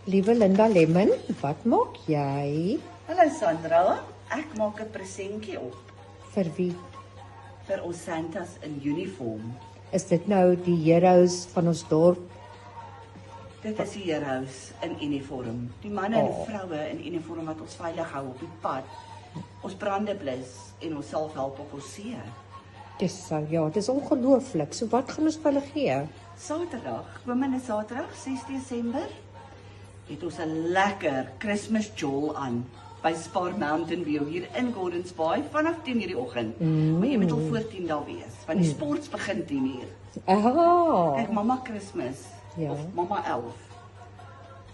Liewe Linda Lemon, wat maak jy? Hallo Sandra, ek maak 'n presentjie op Vir wie? vir ons Santas in uniform. Is dit nou die heroes van ons dorp? Dit is die heroes in uniform. Die manne en vroue in uniform wat ons veilig hou op die pad. Ons brande blus en ons self help op ons see. Dis ongelooflik. So wat gaan ons vir hulle gee? Saterdag, komende Saterdag, 6 Desember, het ons 'n lekker Christmas jol aan by Spar Mountain View hier in Gordons Bay vanaf 10:00 die oggend. Maar jy moet al voor 10 daar wees, want die sports begin 10:00. Kyk, Mama Christmas of Mama Elf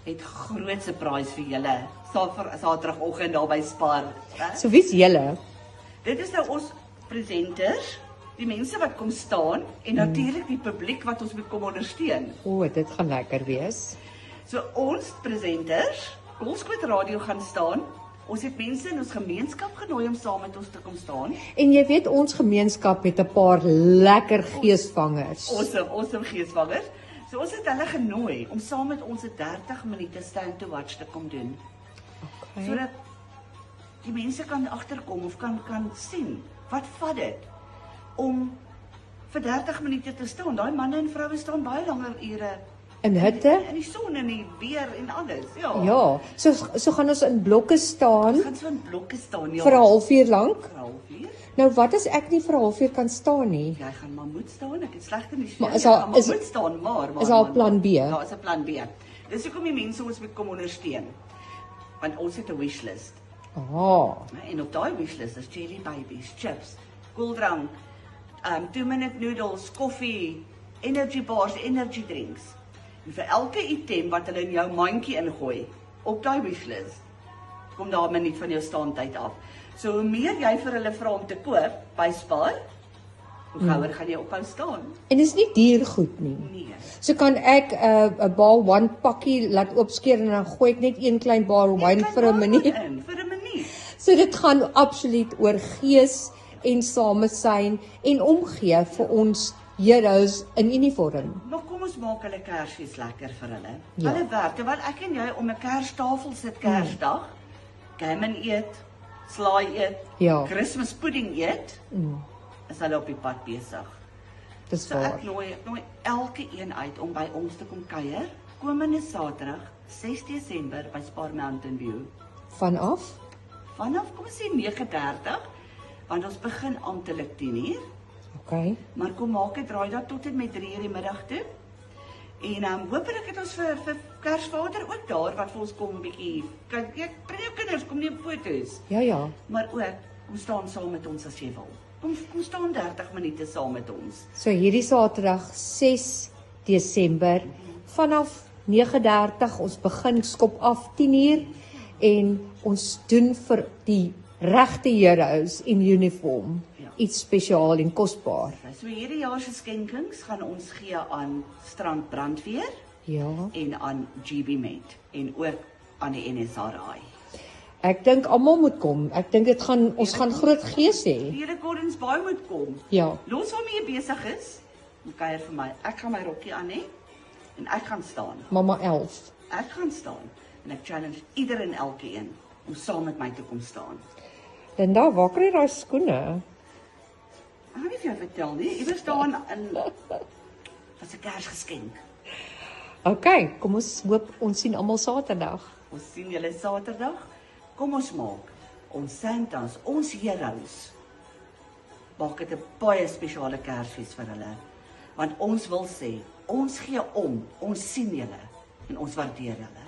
het groot surprise vir julle Saterdagoggend daar by Spar. So wie's julle? Dit is nou ons presenters, die mense wat kom staan en natuurlik die publiek wat ons moet kom ondersteun. Dit gaan lekker wees. So ons presenters, Kolskoot Radio gaan staan. Ons het mense in ons gemeenskap genooi om saam met ons te kom staan. En jy weet ons gemeenskap het 'n paar lekker geesvangers. Awesome geesvangers. So ons het hulle genooi om saam met ons 'n 30 minute stand to watch te kom doen. Sodat die mense kan agterkom of kan sien wat vat dit om vir 30 minute te staan. Daai manne en vroue staan baie langer ure in hitte, in die son en die weer en alles. Ja, so gaan ons in blokke staan. Ons gaan so in blokke staan, ja. Vir 'n halfuur lank. Vir 'n halfuur. Nou wat as ek nie vir 'n halfuur kan staan nie? Jy gaan maar moet staan. Ek het slegte nuus. Maar Is daar 'n plan B? Ja, is 'n plan B. Dis hoekom die mense ons moet kom ondersteun. Want ons het 'n wishlist. En op daai wishlist is jelly babies, chips, koeldrank, 2-minute noodles, koffie, energy bars, energy drinks. En vir elke item wat hulle in jou mandjie ingooi op daai wishlist, kom daar 'n minuut van jou staantyd af. So hoe meer jy vir hulle vra om te koop by Spar, hoe gouer gaan jy ophou staan. En dis nie duur goed nie. Nee. So kan ek 'n bal one pakkie laat oopskeer en dan gooi ek net een klein bar wyn vir 'n minuut. Vir 'n minuut. So dit gaan absoluut oor gees en samesyn en omgee vir ons heroes in uniform. Maar kom ons maak hulle Kersfees lekker vir hulle. Ja. Hulle werk, terwyl ek en jy om 'n Kerstafel sit Kersdag, gammon eet, slaai eet, Christmas pudding eet, is hulle op die pad besig. Dis So ek nooi elke een uit om by ons te kom kuier, komende Saterdag, 6 Desember by Spar Mountain View. Vanaf, kom ons sê 9:30, want ons begin amptelik 10:00. Maar kom maak dit draai dat tot en met 3:00 die middag toe. En hopelik het ons vir Kersvader ook daar wat vir ons kom 'n bietjie. Kyk, bring jou kinders, kom neem foto's. Ja. Maar ook kom staan saam met ons as jy wil. Kom staan 30 minute saam met ons. So hierdie Saterdag 6 Desember vanaf 9:30, ons begin skop af 10:00 en ons doen vir die regte heroes in uniform iets spesiaal en kosbaar. So hierdie jaar se skenkings gaan ons gee aan Strand Brandweer en aan GB Met en ook aan die NSRI. Ek dink almal moet kom. Ek dink ons gaan groot gees hê. Die hele Gordons Bay moet kom. Ja. Los waarmee jy besig is. Kuier vir my. Ek gaan my rokkie aan hê en ek gaan staan. Mama Elf. Ek gaan staan en ek challenge ieder en elke een om saam met my te kom staan. Linda, waar kry jy daai skoene? Ek gaan nie vir jou vertel nie. Iewers staan in as 'n Kersgeskenk. Kom ons hoop ons sien almal Saterdag. Ons sien julle Saterdag. Kom ons maak ons Santas, ons heroes, maak dit 'n baie spesiale Kersfees vir hulle. Want ons wil sê, ons gee om, ons sien julle en ons waardeer julle.